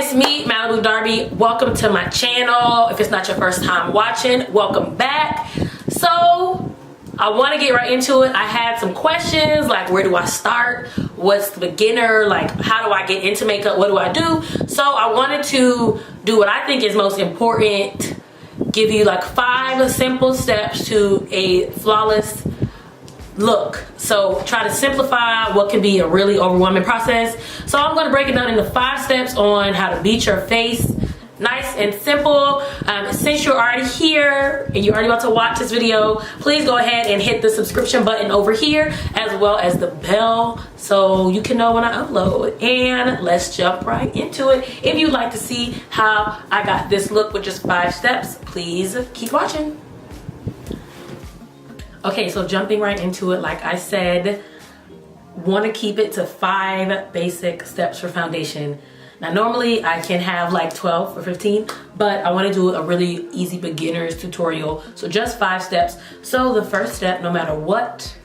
it's me, Malibu Darby. Welcome to my channel. If it's not your first time watching, welcome back. So I want to get right into it. I had some questions like, where do I start? What's the beginner? Like, how do I get into makeup? What do I do? So I wanted to do what I think is most important, give you like 5 simple steps to a flawless look. So try to simplify what can be a really overwhelming process. So I'm going to break it down into 5 steps on how to beat your face. Nice and simple. Since you're already here and you're already about to watch this video, please go ahead and hit the subscription button over here as well as the bell so you can know when I upload. And let's jump right into it. If you'd like to see how I got this look with just 5 steps, please keep watching. Okay, so jumping right into it, like I said, want to keep it to 5 basic steps for foundation. Now normally I can have like 12 or 15, but I want to do a really easy beginner's tutorial. So just 5 steps. So the first step, no matter what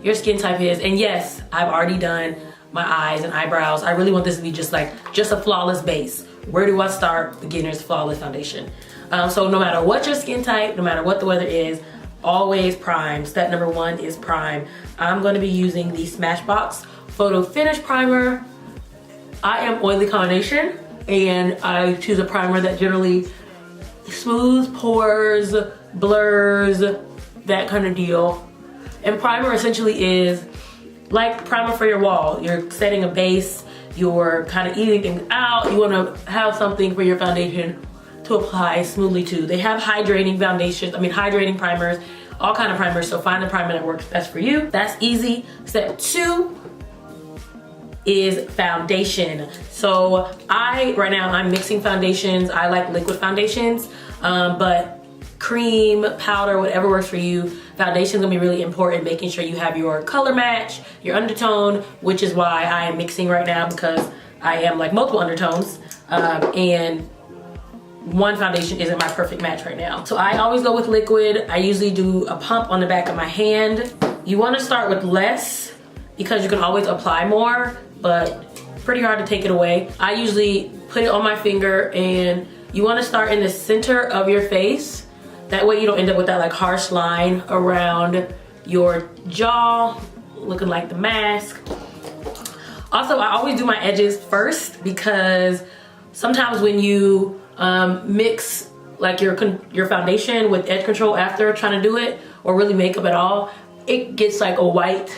your skin type is, and yes, I've already done my eyes and eyebrows. I really want this to be just a flawless base. Where do I start? Beginner's flawless foundation. So no matter what your skin type, no matter what the weather is, always prime. Step number 1 is prime. I'm going to be using the Smashbox Photo Finish Primer. I am oily combination and I choose a primer that generally smooths pores, blurs, that kind of deal. And primer essentially is like primer for your wall. You're setting a base, you're kind of eating things out, you want to have something for your foundation to apply smoothly to. They have hydrating foundations, hydrating primers, all kind of primers, so find the primer that works best for you. That's easy. Step 2 is foundation. So right now I'm mixing foundations. I like liquid foundations, but cream, powder, whatever works for you. Foundation is gonna be really important, making sure you have your color match, your undertone, which is why I am mixing right now, because I am like multiple undertones, and one foundation isn't my perfect match right now. So I always go with liquid. I usually do a pump on the back of my hand. You want to start with less because you can always apply more, but pretty hard to take it away. I usually put it on my finger, and you want to start in the center of your face. That way you don't end up with that like harsh line around your jaw looking like the mask. Also, I always do my edges first because sometimes when you mix like your foundation with edge control after trying to do it, or really makeup at all, it gets like a white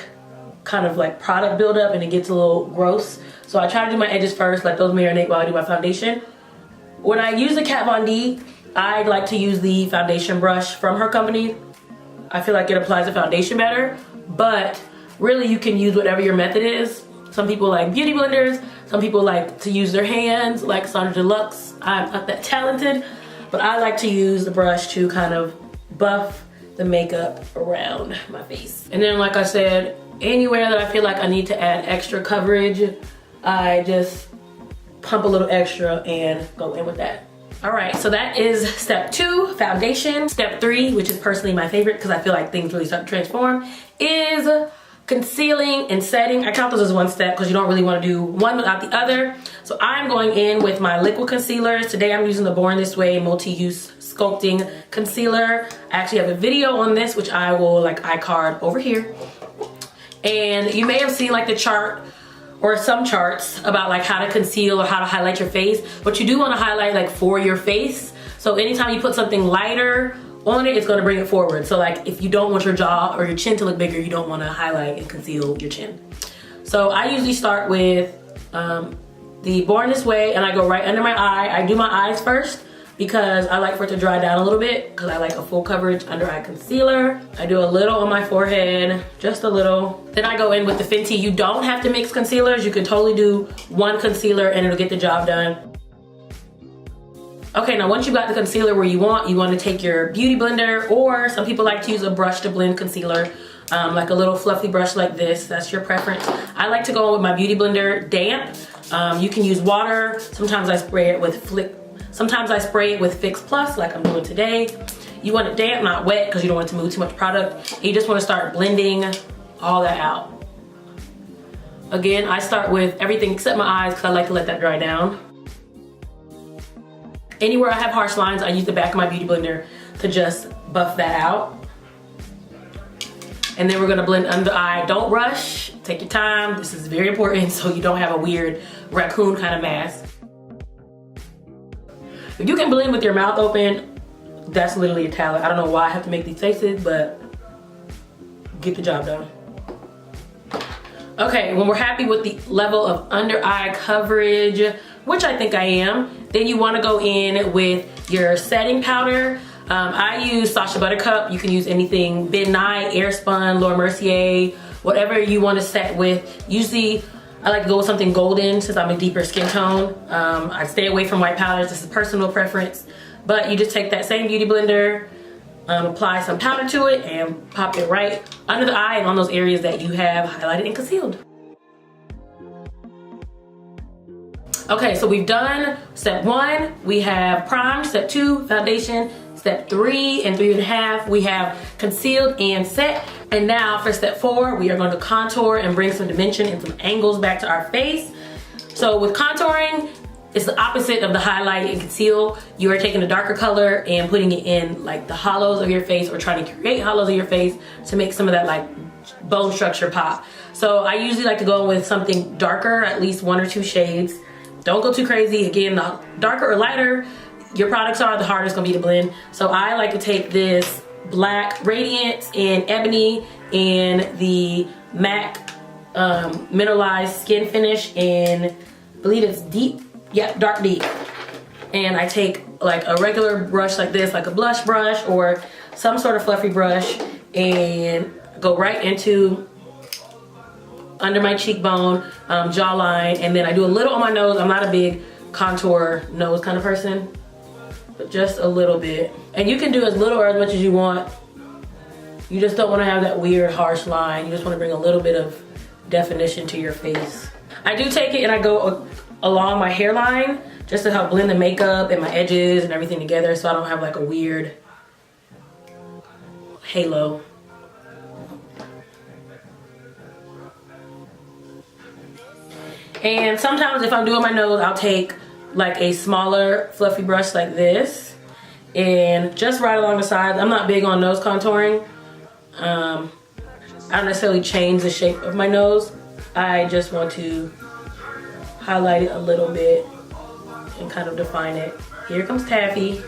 kind of like product buildup and it gets a little gross. So I try to do my edges first, let those marinate while I do my foundation. When I use the Kat Von D, I like to use the foundation brush from her company. I feel like it applies the foundation better, but really you can use whatever your method is. Some people like beauty blenders, some people like to use their hands, like Sandra Deluxe. I'm not that talented, but I like to use the brush to kind of buff the makeup around my face. And then like I said, anywhere that I feel like I need to add extra coverage, I just pump a little extra and go in with that. All right, so that is step 2, foundation. Step 3, which is personally my favorite because I feel like things really start to transform, is concealing and setting. I count those as one step because you don't really want to do one without the other. So I'm going in with my liquid concealers. Today I'm using the Born This Way multi-use sculpting concealer. I actually have a video on this, which I will iCard over here. And you may have seen like the chart or some charts about like how to conceal or how to highlight your face, but you do want to highlight like for your face. So anytime you put something lighter on it, it's going to bring it forward. So like if you don't want your jaw or your chin to look bigger, you don't want to highlight and conceal your chin. So I usually start with the Born This Way, and I go right under my eye. I do my eyes first because I like for it to dry down a little bit because I like a full coverage under eye concealer. I do a little on my forehead, just a little. Then I go in with the Fenty. You don't have to mix concealers. You can totally do one concealer and it'll get the job done. Okay, now once you got the concealer where you want to take your beauty blender, or some people like to use a brush to blend concealer, like a little fluffy brush like this. That's your preference. I like to go in with my beauty blender damp. You can use water. Sometimes I spray it with Fix Plus like I'm doing today. You want it damp, not wet, because you don't want it to move too much product. And you just want to start blending all that out. Again, I start with everything except my eyes because I like to let that dry down. Anywhere I have harsh lines, I use the back of my beauty blender to just buff that out. And then we're gonna blend under the eye. Don't rush, take your time. This is very important so you don't have a weird raccoon kind of mask. If you can blend with your mouth open, that's literally a talent. I don't know why I have to make these faces, but get the job done. Okay, when we're happy with the level of under eye coverage, which I think I am, then you wanna go in with your setting powder. I use Sacha Buttercup. You can use anything, Ben Nye, Airspun, Laura Mercier, whatever you want to set with. Usually, I like to go with something golden since I'm a deeper skin tone. I stay away from white powders. This is personal preference. But you just take that same beauty blender, apply some powder to it, and pop it right under the eye and on those areas that you have highlighted and concealed. Okay, so we've done step 1. We have primed. Step 2, foundation. Step 3 and 3.5, we have concealed and set. And now for step 4, we are going to contour and bring some dimension and some angles back to our face. So with contouring, it's the opposite of the highlight and conceal. You are taking a darker color and putting it in like the hollows of your face, or trying to create hollows of your face to make some of that like bone structure pop. So I usually like to go with something darker, at least 1 or 2 shades. Don't go too crazy. Again, the darker or lighter your products are, the harder it's gonna be to blend. So I like to take this black Radiance in Ebony and the MAC Mineralized Skin Finish in, I believe it's deep, yeah, dark deep. And I take like a regular brush like this, like a blush brush or some sort of fluffy brush, and go right into under my cheekbone, jawline, and then I do a little on my nose. I'm not a big contour nose kind of person, but just a little bit. And you can do as little or as much as you want. You just don't want to have that weird harsh line. You just want to bring a little bit of definition to your face. I do take it and I go along my hairline just to help blend the makeup and my edges and everything together, so I don't have like a weird halo. And sometimes if I'm doing my nose, I'll take like a smaller fluffy brush like this and just right along the sides. I'm not big on nose contouring. I don't necessarily change the shape of my nose. I just want to highlight it a little bit and kind of define it. Here comes Taffy.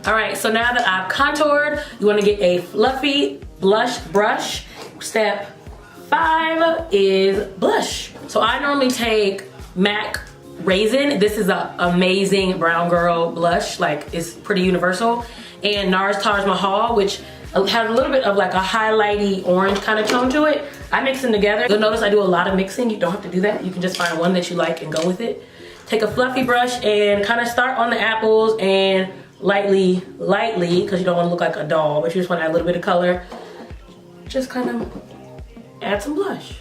All right, so now that I've contoured, you want to get a fluffy blush brush. Step 5 is blush. So I normally take MAC Raisin. This is an amazing brown girl blush. Like, it's pretty universal. And NARS Taj Mahal, which has a little bit of like a highlighty orange kind of tone to it. I mix them together. You'll notice I do a lot of mixing. You don't have to do that. You can just find one that you like and go with it. Take a fluffy brush and kind of start on the apples and lightly, because you don't want to look like a doll, but you just want to add a little bit of color. Just kind of add some blush.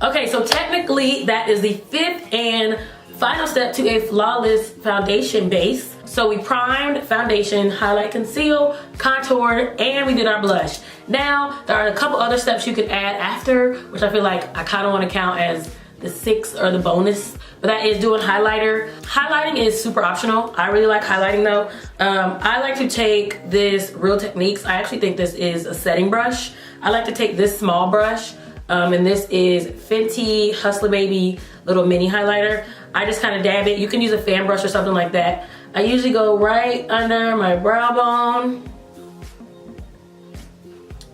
Okay, so technically that is the 5th and final step to a flawless foundation base. So we primed, foundation, highlight, conceal, contoured, and we did our blush. Now, there are a couple other steps you can add after, which I feel like I kind of want to count as the 6th or the bonus, but that is doing highlighter. Highlighting is super optional. I really like highlighting though. I like to take this Real Techniques. I actually think this is a setting brush. I like to take this small brush, and this is Fenty Hustler Baby little mini highlighter. I just kind of dab it. You can use a fan brush or something like that. I usually go right under my brow bone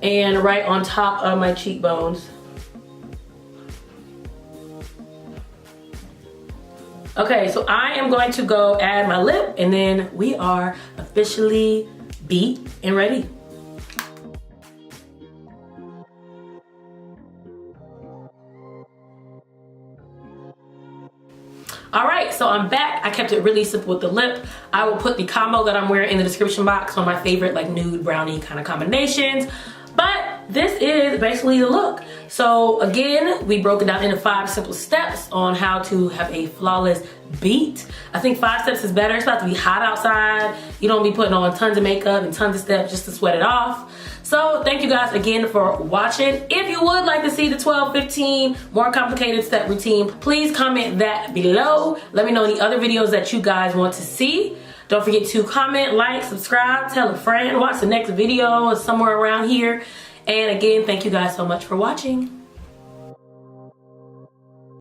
and right on top of my cheekbones. Okay, so I am going to go add my lip, and then we are officially beat and ready. All right, so I'm back. I kept it really simple with the lip. I will put the combo that I'm wearing in the description box on my favorite like nude brownie kind of combinations. But this is basically the look. So again, we broke it down into 5 simple steps on how to have a flawless beat. I think 5 steps is better. It's about to be hot outside. You don't be putting on tons of makeup and tons of steps just to sweat it off. So thank you guys again for watching. If you would like to see the 12, 15 more complicated step routine, please comment that below. Let me know any other videos that you guys want to see. Don't forget to comment, like, subscribe, tell a friend, watch the next video somewhere around here. And again, thank you guys so much for watching.